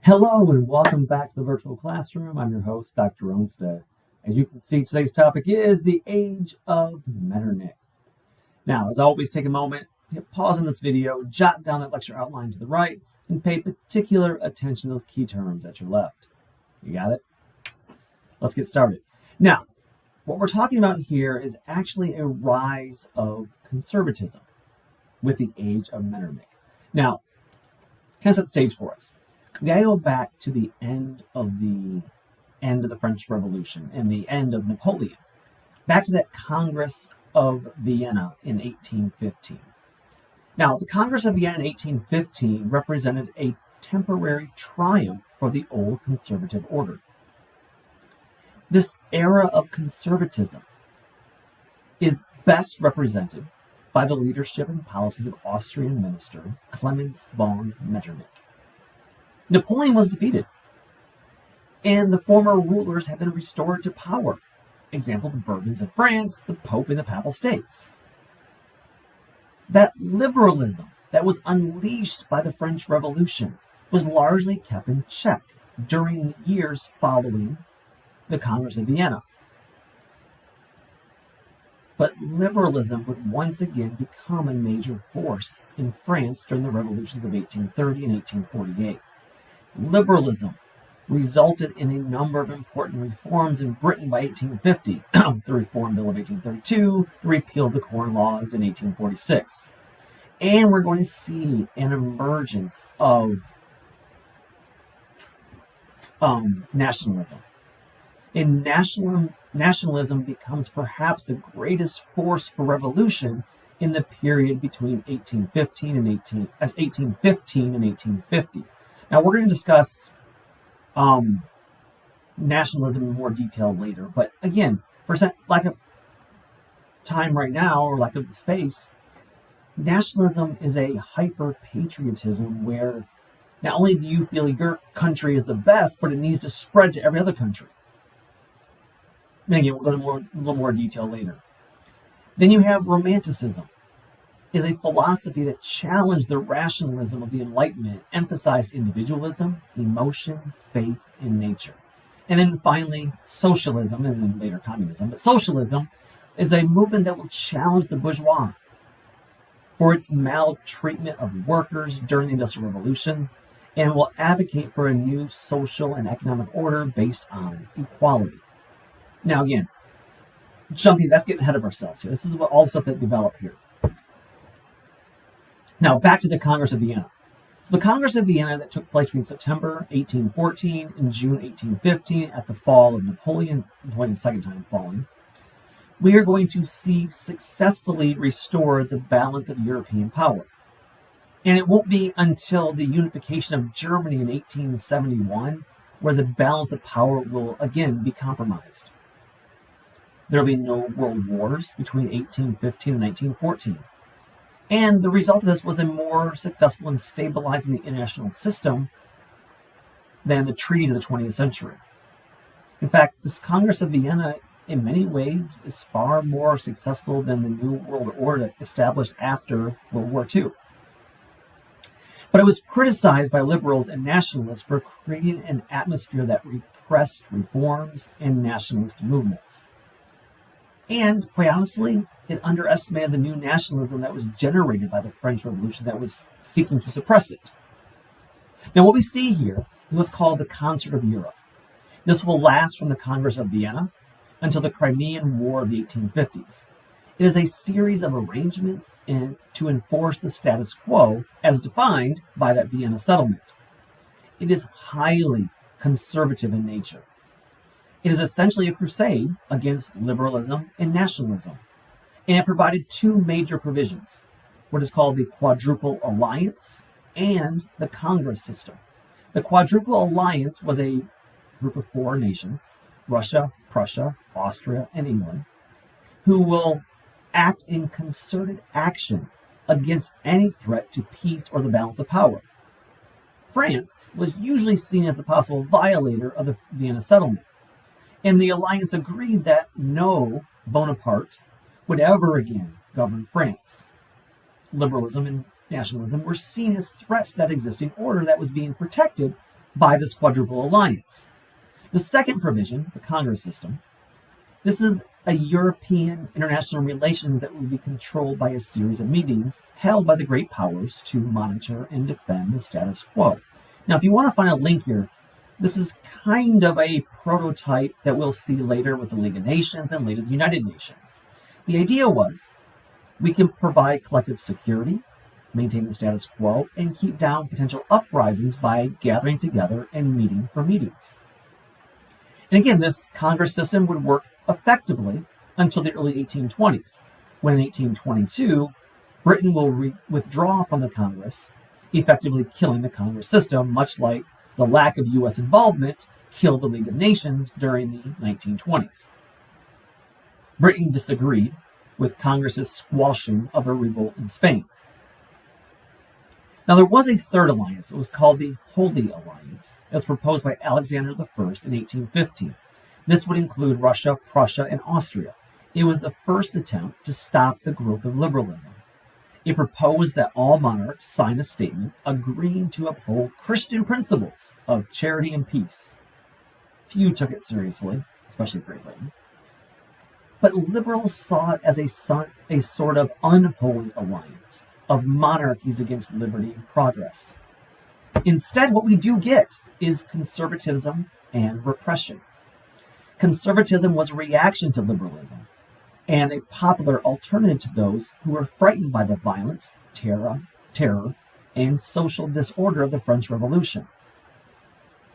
Hello and welcome back to the virtual classroom. I'm your host, Dr. Olmsted. As you can see, today's topic is the age of Metternich. Now, as always, take a moment, hit pause on this video, jot down that lecture outline to the right, and pay particular attention to those key terms at your left. You got it? Let's get started. Now, what we're talking about here is actually a rise of conservatism with the age of Metternich. Now, kind of set the stage for us. We gotta go back to the end of the French Revolution and the end of Napoleon. Back to that Congress of Vienna in 1815. Now, the Congress of Vienna in 1815 represented a temporary triumph for the old conservative order. This era of conservatism is best represented by the leadership and policies of Austrian minister Clemens von Metternich. Napoleon was defeated, and the former rulers have been restored to power. Example, the Bourbons in France, the Pope in the Papal States. That liberalism that was unleashed by the French Revolution was largely kept in check during the years following the Congress of Vienna. But liberalism would once again become a major force in France during the revolutions of 1830 and 1848. Liberalism resulted in a number of important reforms in Britain by 1850, the Reform Bill of 1832, the repeal of the Corn Laws in 1846. And we're going to see an emergence of nationalism. And nationalism becomes perhaps the greatest force for revolution in the period between 1815 and 1850. Now, we're going to discuss nationalism in more detail later. But again, for lack of time right now, or lack of the space, nationalism is a hyper-patriotism where not only do you feel your country is the best, but it needs to spread to every other country. And again, we'll go into a little more detail later. Then you have Romanticism. Is a philosophy that challenged the rationalism of the Enlightenment, emphasized individualism, emotion, faith, and nature. And then finally, socialism, and then later communism. But socialism is a movement that will challenge the bourgeois for its maltreatment of workers during the Industrial Revolution and will advocate for a new social and economic order based on equality. Now again, that's getting ahead of ourselves here. This is all the stuff that developed here. Now, back to the Congress of Vienna. So the Congress of Vienna that took place between September 1814 and June 1815 at the fall of Napoleon's second time falling, we are going to see successfully restore the balance of European power. And it won't be until the unification of Germany in 1871 where the balance of power will again be compromised. There will be no world wars between 1815 and 1914. And the result of this was a more successful in stabilizing the international system than the treaties of the 20th century. In fact, this Congress of Vienna, in many ways, is far more successful than the New World Order established after World War II. But it was criticized by liberals and nationalists for creating an atmosphere that repressed reforms and nationalist movements. And, quite honestly, it underestimated the new nationalism that was generated by the French Revolution that was seeking to suppress it. Now, what we see here is what's called the Concert of Europe. This will last from the Congress of Vienna until the Crimean War of the 1850s. It is a series of arrangements to enforce the status quo as defined by that Vienna settlement. It is highly conservative in nature. It is essentially a crusade against liberalism and nationalism. And it provided two major provisions, what is called the Quadruple Alliance and the Congress system. The Quadruple Alliance was a group of four nations, Russia, Prussia, Austria, and England, who will act in concerted action against any threat to peace or the balance of power. France was usually seen as the possible violator of the Vienna settlement. And the alliance agreed that no Bonaparte would ever again govern France. Liberalism and nationalism were seen as threats to that existing order that was being protected by this quadruple alliance. The second provision, the Congress system, this is a European international relations that would be controlled by a series of meetings held by the great powers to monitor and defend the status quo. Now, if you want to find a link here, this is kind of a prototype that we'll see later with the League of Nations and later the United Nations. The idea was we can provide collective security, maintain the status quo, and keep down potential uprisings by gathering together and meeting for meetings. And again, this Congress system would work effectively until the early 1820s, when in 1822, Britain will withdraw from the Congress, effectively killing the Congress system, much like the lack of U.S. involvement killed the League of Nations during the 1920s. Britain disagreed with Congress's squashing of a revolt in Spain. Now, there was a third alliance that was called the Holy Alliance. It was proposed by Alexander I in 1815. This would include Russia, Prussia, and Austria. It was the first attempt to stop the growth of liberalism. It proposed that all monarchs sign a statement agreeing to uphold Christian principles of charity and peace. Few took it seriously, especially Great Britain. But liberals saw it as a sort of unholy alliance of monarchies against liberty and progress. Instead, what we do get is conservatism and repression. Conservatism was a reaction to liberalism and a popular alternative to those who were frightened by the violence, terror, and social disorder of the French Revolution.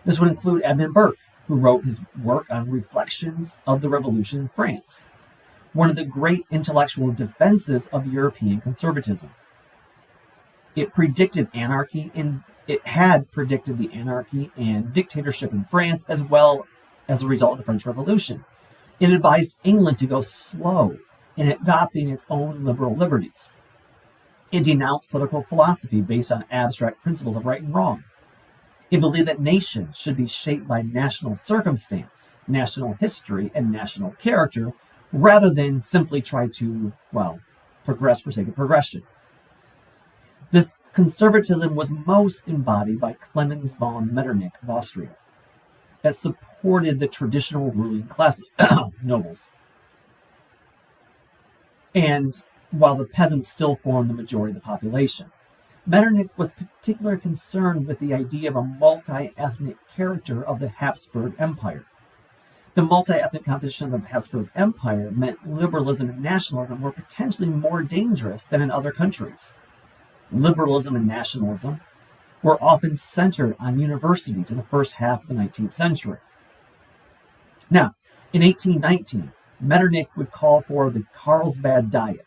This would include Edmund Burke, who wrote his work on Reflections of the Revolution in France, one of the great intellectual defenses of European conservatism. It predicted anarchy, and it had predicted the anarchy and dictatorship in France as well as a result of the French Revolution. It advised England to go slow in adopting its own liberal liberties. It denounced political philosophy based on abstract principles of right and wrong. It believed that nations should be shaped by national circumstance, national history, and national character, rather than simply try to, progress for sake of progression. This conservatism was most embodied by Clemens von Metternich of Austria, that supported the traditional ruling class nobles. And while the peasants still formed the majority of the population, Metternich was particularly concerned with the idea of a multi-ethnic character of the Habsburg Empire. The multi-ethnic composition of the Habsburg Empire meant liberalism and nationalism were potentially more dangerous than in other countries. Liberalism and nationalism were often centered on universities in the first half of the 19th century. Now, in 1819, Metternich would call for the Carlsbad Diet.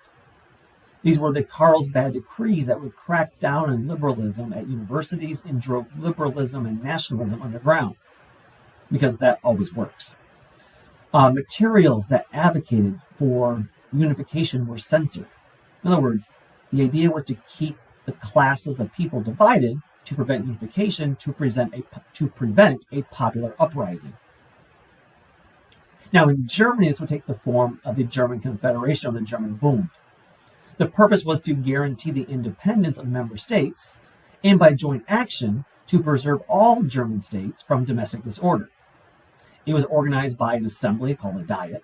These were the Carlsbad decrees that would crack down on liberalism at universities and drove liberalism and nationalism underground, because that always works. Materials that advocated for unification were censored. In other words, the idea was to keep the classes of people divided to prevent unification, to prevent a popular uprising. Now, in Germany, this would take the form of the German Confederation, or the German Bund. The purpose was to guarantee the independence of member states, and by joint action, to preserve all German states from domestic disorder. It was organized by an assembly called a Diet,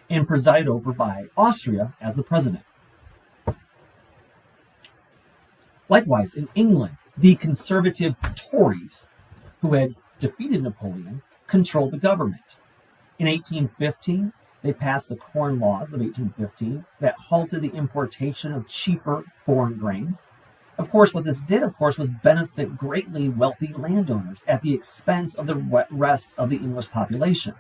and presided over by Austria as the president. Likewise, in England, the conservative Tories, who had defeated Napoleon, controlled the government. In 1815, they passed the Corn Laws of 1815 that halted the importation of cheaper foreign grains. Of course, what this did, was benefit greatly wealthy landowners at the expense of the rest of the English population.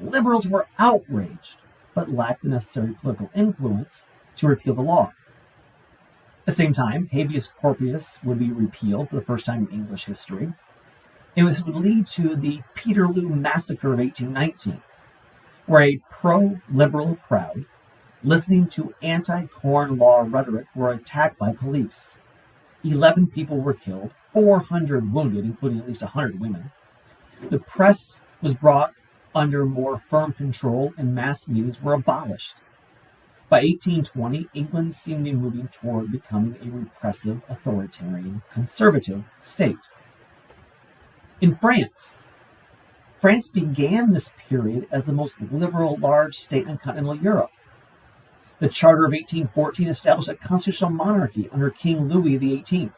Liberals were outraged, but lacked the necessary political influence to repeal the law. At the same time, habeas corpus would be repealed for the first time in English history. It would lead to the Peterloo Massacre of 1819, where a pro-liberal crowd, listening to anti-Corn Law rhetoric, were attacked by police. 11 people were killed, 400 wounded, including at least 100 women. The press was brought under more firm control, and mass meetings were abolished. By 1820, England seemed to be moving toward becoming a repressive, authoritarian, conservative state. In France began this period as the most liberal large state in continental Europe. The Charter of 1814 established a constitutional monarchy under King Louis XVIII.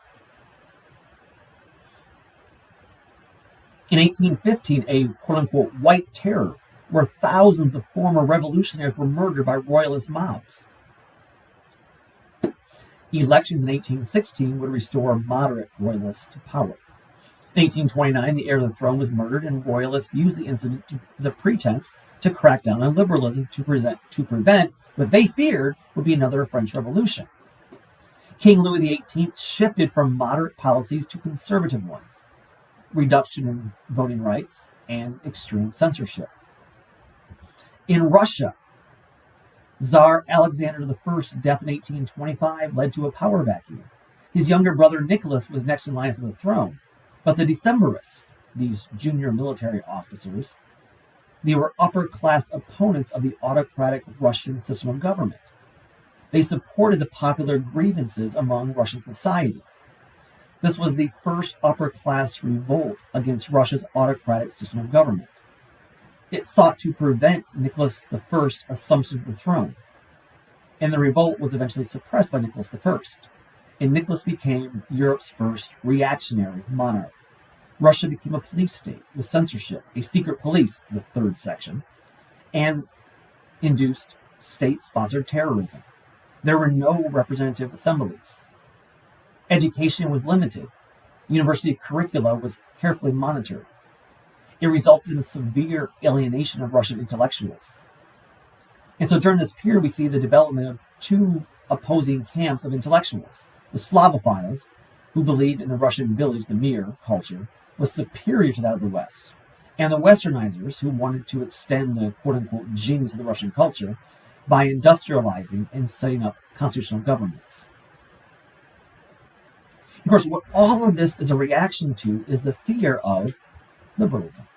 In 1815, a quote-unquote white terror, where thousands of former revolutionaries were murdered by royalist mobs. Elections in 1816 would restore moderate royalists to power. In 1829, the heir to the throne was murdered, and royalists used the incident as a pretense to crack down on liberalism to prevent what they feared would be another French Revolution. King Louis XVIII shifted from moderate policies to conservative ones, reduction in voting rights, and extreme censorship. In Russia, Tsar Alexander I's death in 1825 led to a power vacuum. His younger brother Nicholas was next in line for the throne, but the Decembrists, these junior military officers, they were upper-class opponents of the autocratic Russian system of government. They supported the popular grievances among Russian society. This was the first upper-class revolt against Russia's autocratic system of government. It sought to prevent Nicholas I's assumption of the throne, and the revolt was eventually suppressed by Nicholas I, and Nicholas became Europe's first reactionary monarch. Russia became a police state with censorship, a secret police, the third section, and induced state-sponsored terrorism. There were no representative assemblies. Education was limited. University curricula was carefully monitored. It resulted in a severe alienation of Russian intellectuals. And so during this period, we see the development of two opposing camps of intellectuals. The Slavophiles, who believed in the Russian village, the Mir culture, was superior to that of the West. And the Westernizers, who wanted to extend the quote-unquote genius of the Russian culture by industrializing and setting up constitutional governments. Of course, what all of this is a reaction to is the fear of liberalism.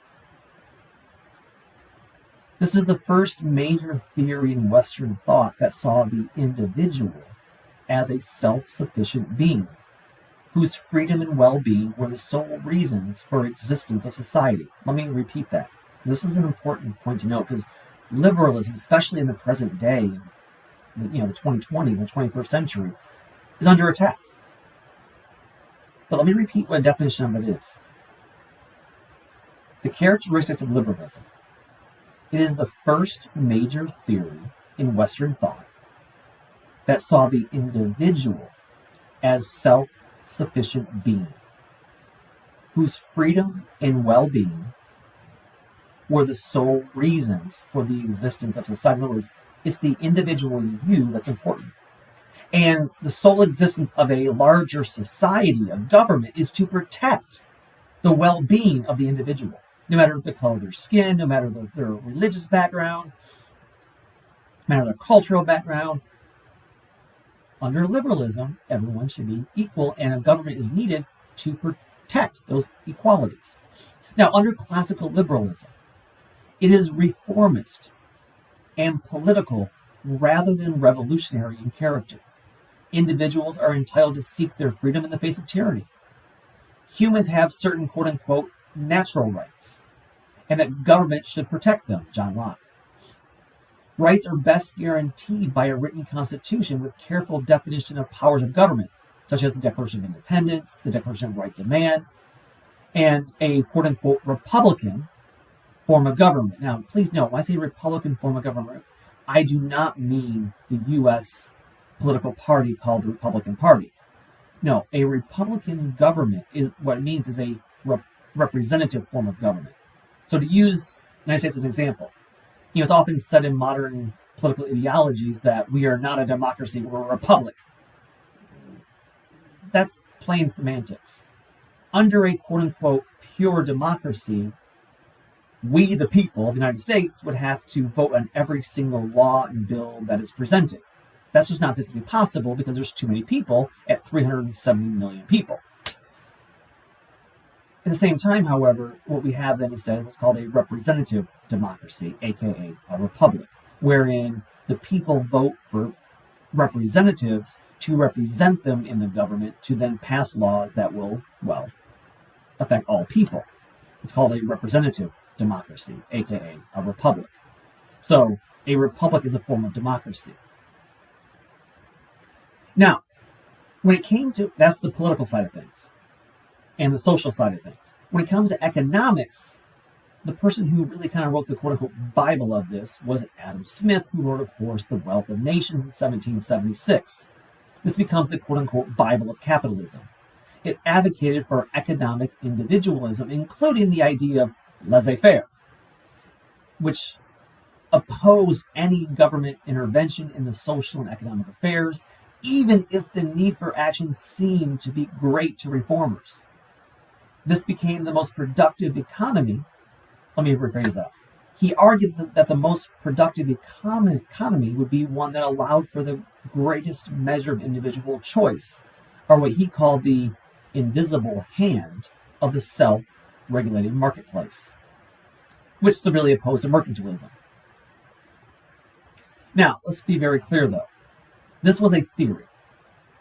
This is the first major theory in Western thought that saw the individual as a self-sufficient being, whose freedom and well-being were the sole reasons for existence of society. Let me repeat that. This is an important point to note, because liberalism, especially in the present day, the 2020s and 21st century, is under attack. But let me repeat what a definition of it is. The characteristics of liberalism. It is the first major theory in Western thought that saw the individual as self-sufficient being, whose freedom and well-being were the sole reasons for the existence of society. In other words, it's the individual you that's important. And the sole existence of a larger society, a government, is to protect the well-being of the individual, no matter the color of their skin, no matter their religious background, no matter their cultural background. Under liberalism, everyone should be equal, and a government is needed to protect those equalities. Now, under classical liberalism, it is reformist and political rather than revolutionary in character. Individuals are entitled to seek their freedom in the face of tyranny. Humans have certain quote-unquote natural rights, and that government should protect them, John Locke. Rights are best guaranteed by a written constitution with careful definition of powers of government, such as the Declaration of Independence, the Declaration of Rights of Man, and a quote-unquote Republican form of government. Now, please note, when I say Republican form of government, I do not mean the U.S. political party called the Republican Party. No, a Republican government is what it means is a representative form of government. So to use the United States as an example, it's often said in modern political ideologies that we are not a democracy, we're a republic. That's plain semantics. Under a quote-unquote pure democracy, we, the people of the United States, would have to vote on every single law and bill that is presented. That's just not physically possible because there's too many people at 370 million people. At the same time, however, what we have then instead is what's called a representative democracy, aka a republic, wherein the people vote for representatives to represent them in the government to then pass laws that will, affect all people. It's called a representative democracy, aka a republic. So a republic is a form of democracy. Now, when it came to, that's the political side of things and the social side of things. When it comes to economics, the person who really kind of wrote the quote-unquote Bible of this was Adam Smith, who wrote, of course, The Wealth of Nations in 1776. This becomes the quote-unquote Bible of capitalism. It advocated for economic individualism, including the idea of laissez-faire, which opposed any government intervention in the social and economic affairs, even if the need for action seemed to be great to reformers. This became the most productive economy. Let me rephrase that. He argued that the most productive economy would be one that allowed for the greatest measure of individual choice, or what he called the invisible hand of the self-regulating marketplace, which severely opposed to mercantilism. Now, let's be very clear, though. This was a theory.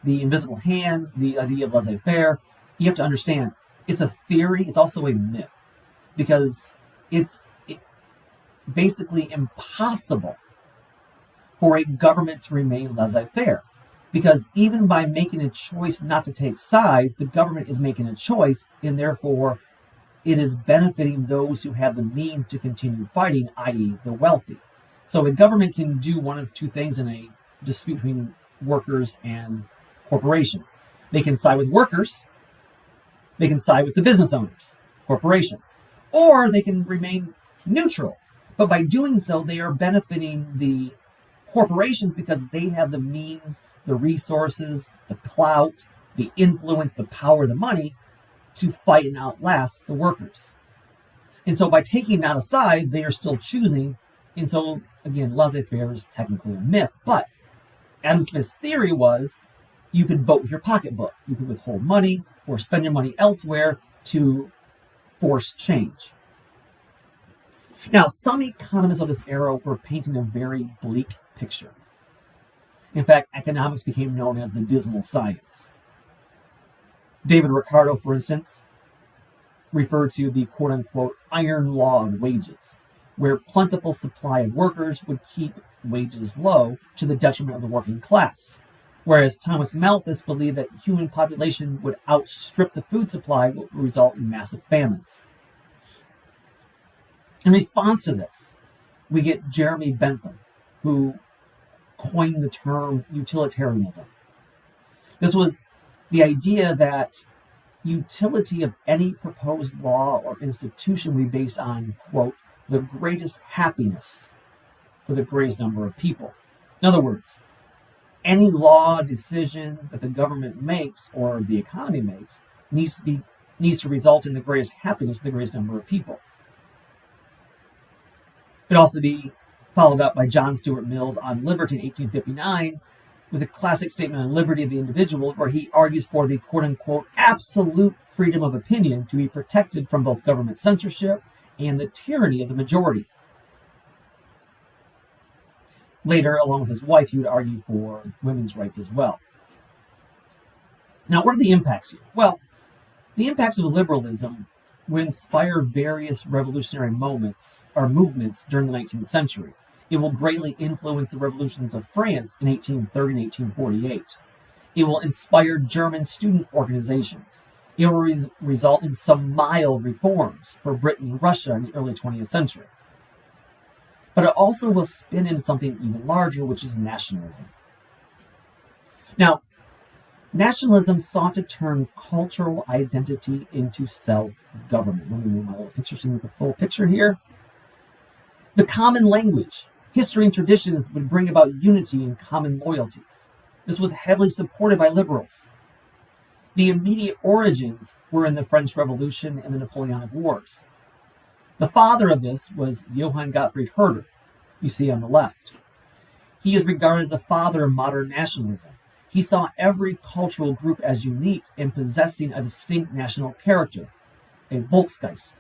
The invisible hand, the idea of laissez-faire, you have to understand, it's a theory, it's also a myth, because it's basically impossible for a government to remain laissez-faire. Because even by making a choice not to take sides, the government is making a choice, and therefore it is benefiting those who have the means to continue fighting, i.e. the wealthy. So a government can do one of two things in a dispute between workers and corporations. They can side with workers, they can side with the business owners, corporations, or they can remain neutral. But by doing so, they are benefiting the corporations because they have the means, the resources, the clout, the influence, the power, the money to fight and outlast the workers. And so by taking not a side, they are still choosing. And so, again, laissez-faire is technically a myth. But Adam Smith's theory was you could vote with your pocketbook. You could withhold money or spend your money elsewhere to force change. Now, some economists of this era were painting a very bleak picture. In fact, economics became known as the dismal science. David Ricardo, for instance, referred to the quote-unquote iron law of wages, where plentiful supply of workers would keep wages low to the detriment of the working class, whereas Thomas Malthus believed that human population would outstrip the food supply, which would result in massive famines. In response to this, we get Jeremy Bentham, who coined the term utilitarianism. This was the idea that utility of any proposed law or institution will be based on, quote, the greatest happiness for the greatest number of people. In other words, any law decision that the government makes or the economy makes needs to result in the greatest happiness for the greatest number of people. It could also be followed up by John Stuart Mill's On Liberty in 1859 with a classic statement on liberty of the individual, where he argues for the quote-unquote absolute freedom of opinion to be protected from both government censorship and the tyranny of the majority. Later, along with his wife, he would argue for women's rights as well. Now, what are the impacts here? Well, the impacts of liberalism would inspire various revolutionary movements during the 19th century. It will greatly influence the revolutions of France in 1830 and 1848. It will inspire German student organizations. It will result in some mild reforms for Britain and Russia in the early 20th century. But it also will spin into something even larger, which is nationalism. Now, nationalism sought to turn cultural identity into self-government. Let me move my little picture so you get the full picture here. The common language, history, and traditions would bring about unity and common loyalties. This was heavily supported by liberals. The immediate origins were in the French Revolution and the Napoleonic Wars. The father of this was Johann Gottfried Herder, you see on the left. He is regarded as the father of modern nationalism. He saw every cultural group as unique and possessing a distinct national character, a Volksgeist,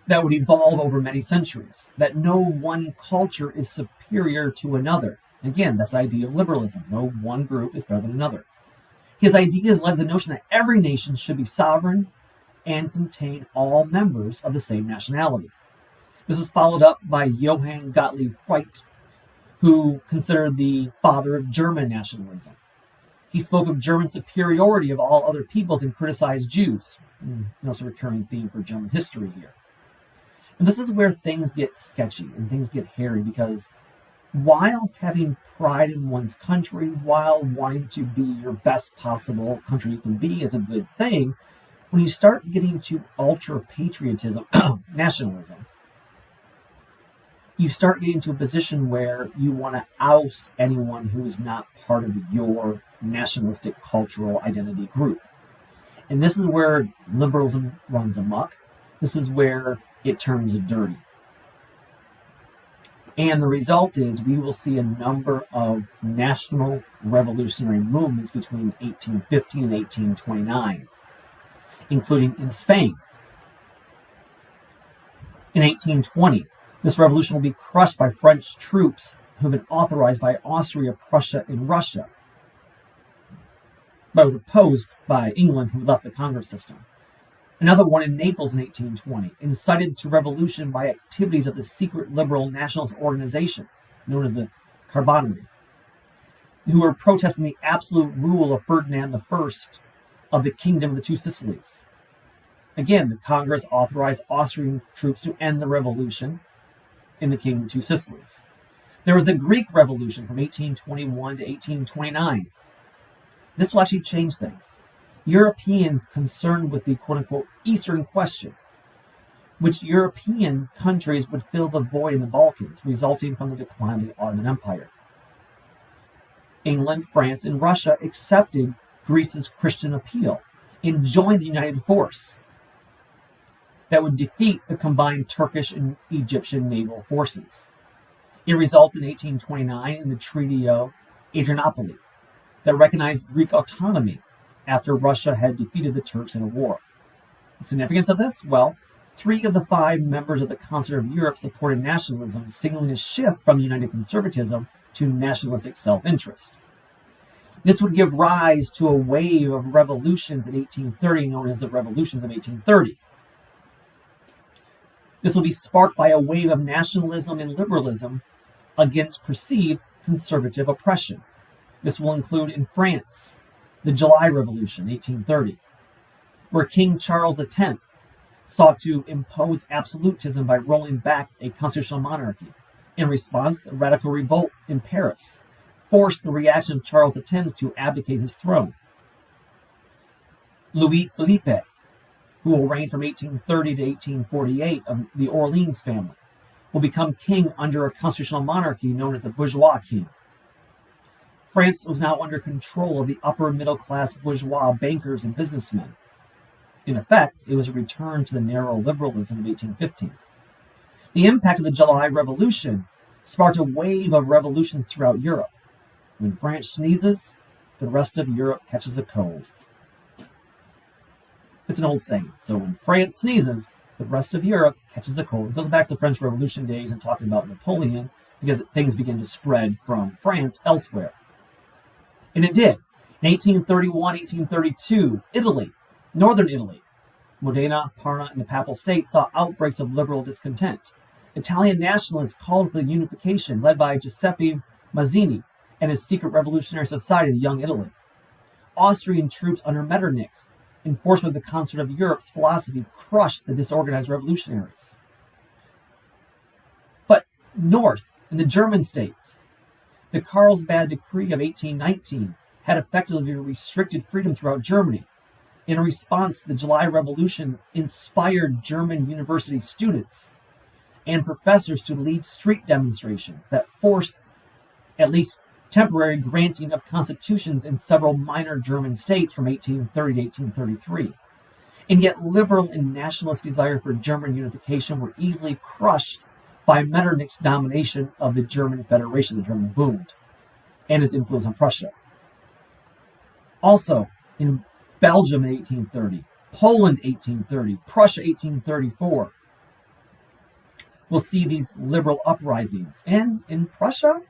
that would evolve over many centuries, that no one culture is superior to another. Again, that's the idea of liberalism. No one group is better than another. His ideas led to the notion that every nation should be sovereign, and contain all members of the same nationality. This was followed up by Johann Gottlieb Fichte, who considered the father of German nationalism. He spoke of German superiority of all other peoples and criticized Jews. It's a recurring theme for German history here. And this is where things get sketchy and things get hairy, because while having pride in one's country, while wanting to be your best possible country you can be is a good thing, when you start getting to ultra-patriotism, nationalism, you start getting to a position where you want to oust anyone who is not part of your nationalistic cultural identity group. And this is where liberalism runs amok. This is where it turns dirty. And the result is we will see a number of national revolutionary movements between 1850 and 1829, including in Spain. In 1820, this revolution will be crushed by French troops who have been authorized by Austria, Prussia, and Russia, but was opposed by England, who left the Congress system. Another one in Naples in 1820, incited to revolution by activities of the secret liberal nationalist organization, known as the Carbonari, who were protesting the absolute rule of Ferdinand I of the Kingdom of the Two Sicilies. Again, the Congress authorized Austrian troops to end the revolution in the Kingdom of the Two Sicilies. There was the Greek Revolution from 1821 to 1829. This will actually change things. Europeans concerned with the quote-unquote Eastern question, which European countries would fill the void in the Balkans, resulting from the decline of the Ottoman Empire. England, France, and Russia accepted Greece's Christian appeal and joined the united force that would defeat the combined Turkish and Egyptian naval forces. It resulted in 1829 in the Treaty of Adrianople that recognized Greek autonomy after Russia had defeated the Turks in a war. The significance of this? Well, 3 of the 5 members of the Council of Europe supported nationalism, signaling a shift from united conservatism to nationalistic self-interest. This would give rise to a wave of revolutions in 1830 known as the Revolutions of 1830. This will be sparked by a wave of nationalism and liberalism against perceived conservative oppression. This will include in France, the July Revolution, 1830, where King Charles X sought to impose absolutism by rolling back a constitutional monarchy. In response, the radical revolt in Paris forced the reaction of Charles X to abdicate his throne. Louis Philippe, who will reign from 1830 to 1848 of the Orleans family, will become king under a constitutional monarchy known as the bourgeois king. France was now under control of the upper middle-class bourgeois bankers and businessmen. In effect, it was a return to the narrow liberalism of 1815. The impact of the July Revolution sparked a wave of revolutions throughout Europe. When France sneezes, the rest of Europe catches a cold. It's an old saying. So when France sneezes, the rest of Europe catches a cold. It goes back to the French Revolution days and talking about Napoleon, because things began to spread from France elsewhere. And it did. In 1831, 1832, Italy, northern Italy, Modena, Parma, and the Papal States saw outbreaks of liberal discontent. Italian nationalists called for the unification led by Giuseppe Mazzini and his secret revolutionary society, the Young Italy. Austrian troops under Metternich, enforcement of the Concert of Europe's philosophy, crushed the disorganized revolutionaries. But north, in the German states, the Carlsbad Decree of 1819 had effectively restricted freedom throughout Germany. In response, the July Revolution inspired German university students and professors to lead street demonstrations that forced at least temporary granting of constitutions in several minor German states from 1830 to 1833. And yet liberal and nationalist desire for German unification were easily crushed by Metternich's domination of the German Federation, the German Bund, and his influence on Prussia. Also, in Belgium in 1830, Poland 1830, Prussia 1834, we'll see these liberal uprisings. And in Prussia,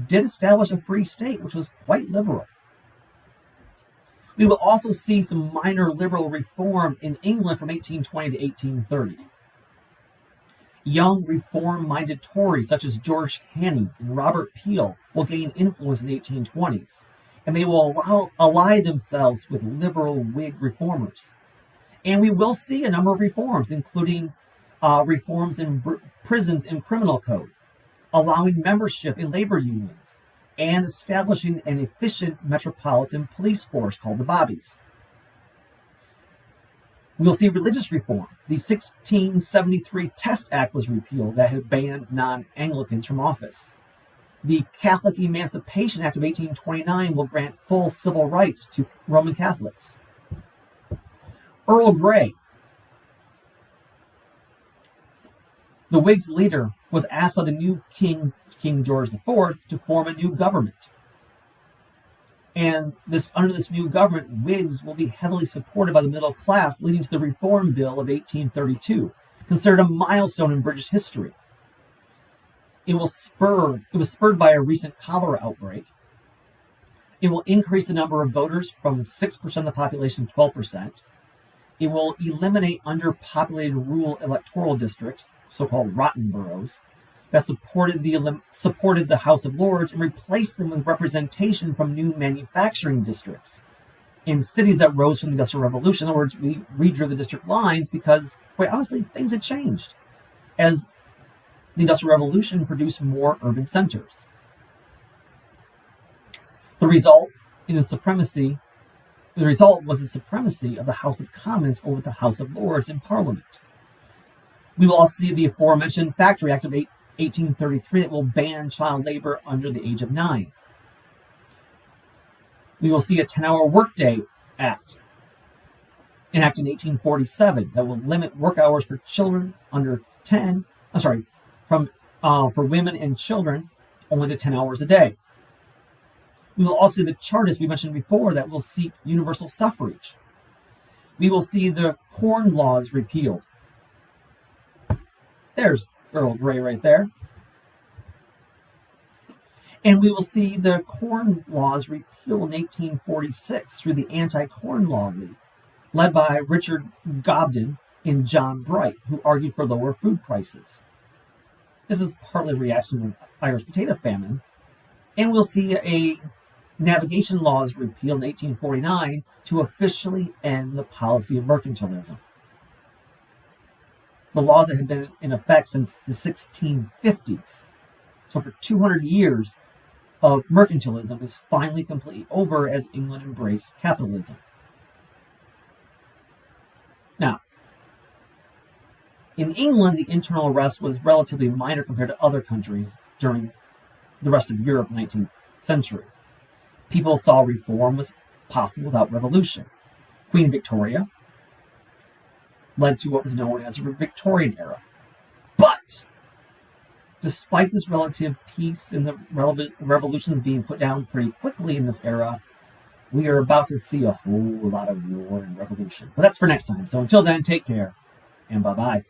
did establish a free state, which was quite liberal. We will also see some minor liberal reforms in England from 1820 to 1830. Young reform-minded Tories such as George Canning and Robert Peel will gain influence in the 1820s, and they will ally themselves with liberal Whig reformers. And we will see a number of reforms, including reforms in prisons and criminal code, allowing membership in labor unions, and establishing an efficient metropolitan police force called the Bobbies. We will see religious reform. The 1673 Test Act was repealed that had banned non-Anglicans from office. The Catholic Emancipation Act of 1829 will grant full civil rights to Roman Catholics. Earl Grey, the Whigs' leader, was asked by the new King George IV, to form a new government. And under this new government, Whigs will be heavily supported by the middle class, leading to the Reform Bill of 1832, considered a milestone in British history. It was spurred by a recent cholera outbreak. It will increase the number of voters from 6% of the population to 12%. It will eliminate underpopulated rural electoral districts, so-called rotten boroughs, that supported the House of Lords and replaced them with representation from new manufacturing districts in cities that rose from the Industrial Revolution. In other words, we redrew the district lines because, quite honestly, things had changed as the Industrial Revolution produced more urban centers. The result was the supremacy of the House of Commons over the House of Lords in Parliament. We will also see the aforementioned Factory Act of 1833 that will ban child labor under the age of 9. We will see a 10-hour workday act enacted in 1847 that will limit work hours for children under 10. For women and children only to 10 hours a day. We will also see the Chartists we mentioned before that will seek universal suffrage. We will see the Corn Laws repealed. There's Earl Grey right there. And we will see the Corn Laws repealed in 1846 through the Anti-Corn Law League, led by Richard Cobden and John Bright, who argued for lower food prices. This is partly a reaction to the Irish potato famine. And we'll see a navigation laws repealed in 1849 to officially end the policy of mercantilism. The laws that had been in effect since the 1650s. So for 200 years of mercantilism is finally completely over as England embraced capitalism. Now, in England, the internal arrest was relatively minor compared to other countries during the rest of Europe in the 19th century. People saw reform was possible without revolution. Queen Victoria led to what was known as the Victorian era. But despite this relative peace and the revolutions being put down pretty quickly in this era, we are about to see a whole lot of war and revolution. But that's for next time. So until then, take care and bye-bye.